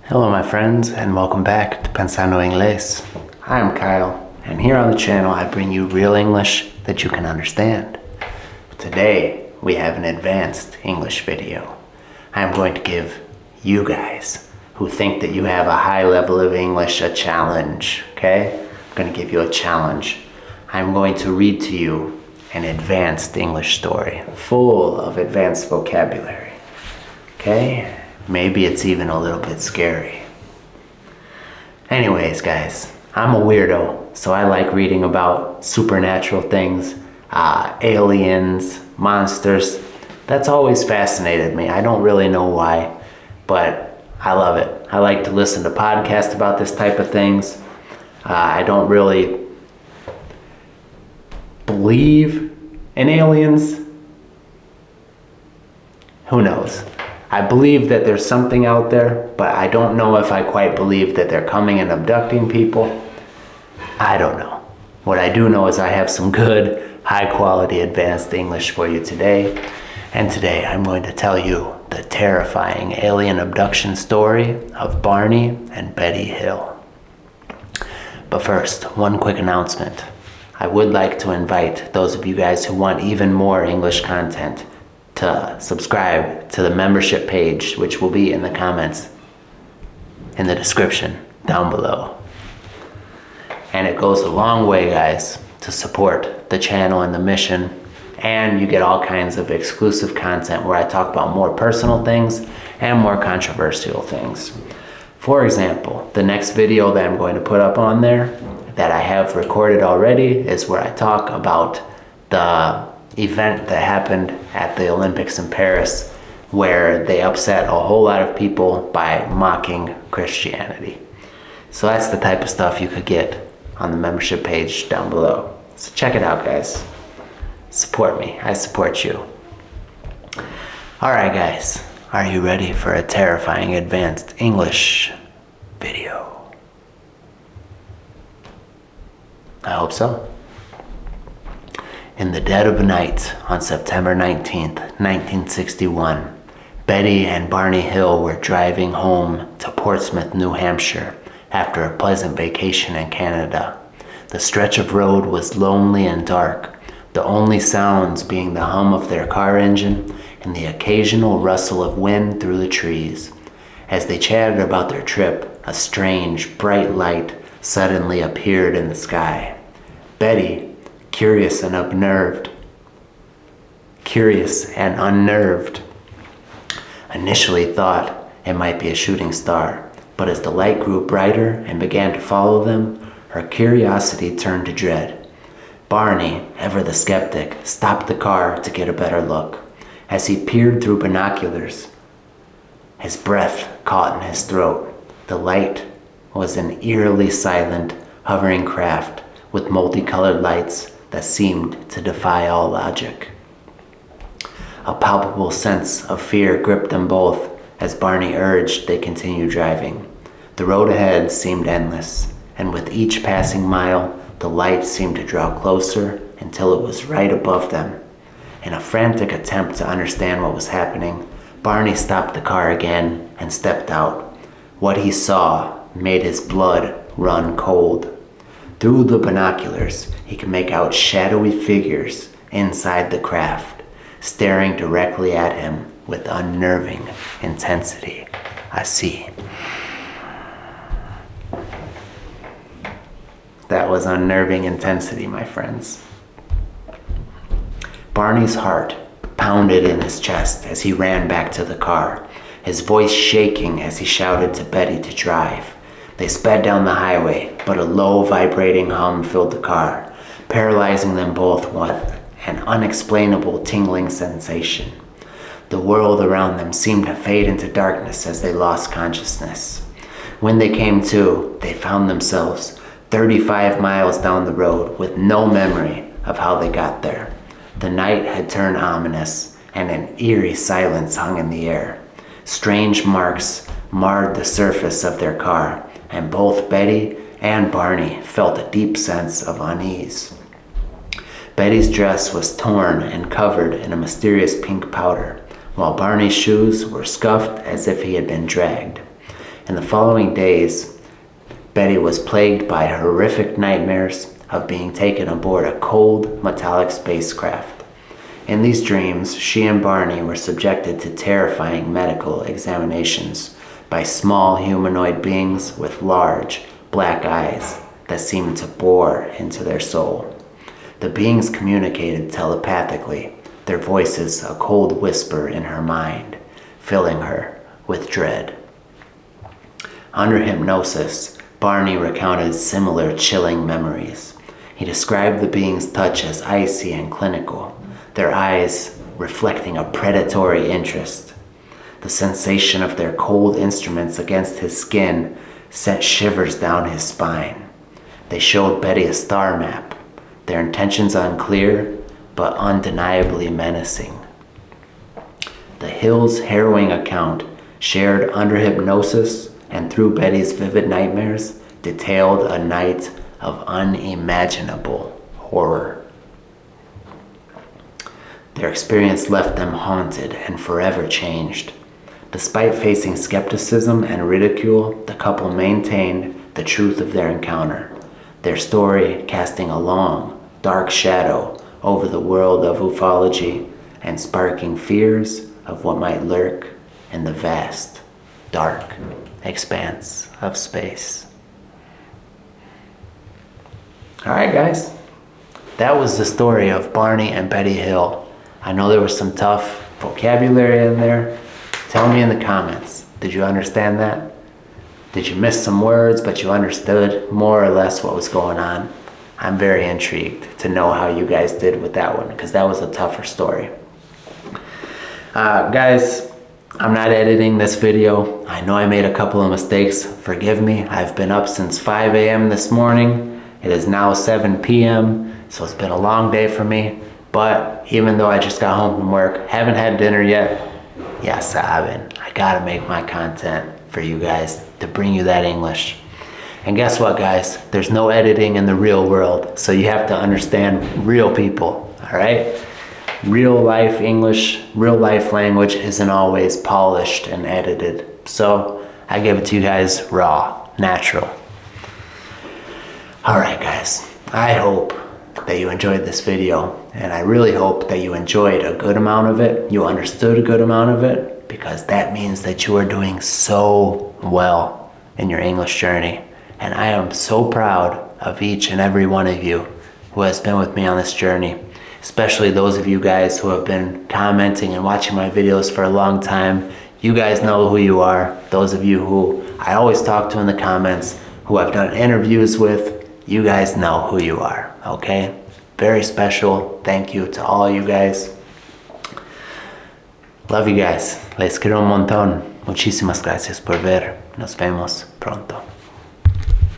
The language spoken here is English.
Hello my friends, and welcome back to Pensando Inglés. I'm Kyle, and here on the channel I bring you real English that you can understand. Today we have an advanced English video. I'm going to give you guys who think that you have a high level of English a challenge, okay? I'm going to give you a challenge. I'm going to read to you an advanced English story full of advanced vocabulary, okay? Maybe it's even a little bit scary. Anyways, guys, I'm a weirdo, so I like reading about supernatural things, aliens, monsters. That's always fascinated me. I don't really know why, but I love it. I like to listen to podcasts about this type of things. I don't really believe in aliens. Who knows? I believe that there's something out there, but I don't know if I quite believe that they're coming and abducting people. I don't know. What I do know is I have some good, high-quality advanced English for you today. And today I'm going to tell you the terrifying alien abduction story of Barney and Betty Hill. But first, one quick announcement. I would like to invite those of you guys who want even more English content to subscribe to the membership page, which will be in the comments in the description down below. And it goes a long way, guys, to support the channel and the mission, and you get all kinds of exclusive content where I talk about more personal things and more controversial things. For example, the next video that I'm going to put up on there that I have recorded already is where I talk about the event that happened at the Olympics in Paris, where they upset a whole lot of people by mocking Christianity. So that's the type of stuff you could get on the membership page down below. So check it out, guys. Support me. I support you. Alright, guys. Are you ready for a terrifying advanced English video? I hope so. In the dead of night on September 19th, 1961, Betty and Barney Hill were driving home to Portsmouth, New Hampshire after a pleasant vacation in Canada. The stretch of road was lonely and dark, the only sounds being the hum of their car engine and the occasional rustle of wind through the trees. As they chatted about their trip, a strange, bright light suddenly appeared in the sky. Betty, curious and unnerved, initially thought it might be a shooting star, but as the light grew brighter and began to follow them, her curiosity turned to dread. Barney, ever the skeptic, stopped the car to get a better look. As he peered through binoculars, his breath caught in his throat. The light was an eerily silent, hovering craft with multicolored lights that seemed to defy all logic. A palpable sense of fear gripped them both as Barney urged they continue driving. The road ahead seemed endless, and with each passing mile, the light seemed to draw closer until it was right above them. In a frantic attempt to understand what was happening, Barney stopped the car again and stepped out. What he saw made his blood run cold. Through the binoculars, he could make out shadowy figures inside the craft, staring directly at him with unnerving intensity. I see. That was unnerving intensity, my friends. Barney's heart pounded in his chest as he ran back to the car, his voice shaking as he shouted to Betty to drive. They sped down the highway, but a low, vibrating hum filled the car, paralyzing them both with an unexplainable tingling sensation. The world around them seemed to fade into darkness as they lost consciousness. When they came to, they found themselves 35 miles down the road with no memory of how they got there. The night had turned ominous, and an eerie silence hung in the air. Strange marks marred the surface of their car, and both Betty and Barney felt a deep sense of unease. Betty's dress was torn and covered in a mysterious pink powder, while Barney's shoes were scuffed as if he had been dragged. In the following days, Betty was plagued by horrific nightmares of being taken aboard a cold, metallic spacecraft. In these dreams, she and Barney were subjected to terrifying medical examinations by small humanoid beings with large, black eyes that seemed to bore into their soul. The beings communicated telepathically, their voices a cold whisper in her mind, filling her with dread. Under hypnosis, Barney recounted similar chilling memories. He described the being's touch as icy and clinical, their eyes reflecting a predatory interest. The sensation of their cold instruments against his skin sent shivers down his spine. They showed Betty a star map, their intentions unclear, but undeniably menacing. The Hill's harrowing account, shared under hypnosis and through Betty's vivid nightmares, detailed a night of unimaginable horror. Their experience left them haunted and forever changed. Despite facing skepticism and ridicule, the couple maintained the truth of their encounter, their story casting a long, dark shadow over the world of ufology and sparking fears of what might lurk in the vast, dark expanse of space. All right, guys. That was the story of Barney and Betty Hill. I know there was some tough vocabulary in there. Tell me in the comments, did you understand that? Did you miss some words, but you understood more or less what was going on? I'm very intrigued to know how you guys did with that one, because that was a tougher story. Guys, I'm not editing this video. I know I made a couple of mistakes. Forgive me. I've been up since 5 a.m. this morning. It is now 7 p.m., so it's been a long day for me. But even though I just got home from work, haven't had dinner yet, ya saben, I gotta make my content for you guys to bring you that English. And guess what, guys? There's no editing in the real world, so you have to understand real people, all right? Real life English, real life language isn't always polished and edited. So I give it to you guys raw, natural. All right, guys, I hope that you enjoyed this video, and I really hope that you enjoyed a good amount of it, you understood a good amount of it, because that means that you are doing so well in your English journey. And I am so proud of each and every one of you who has been with me on this journey, especially those of you guys who have been commenting and watching my videos for a long time. You guys know who you are. Those of you who I always talk to in the comments, who I've done interviews with, you guys know who you are, okay? Very special thank you to all you guys. Love you guys. Les quiero un montón. Muchísimas gracias por ver. Nos vemos pronto.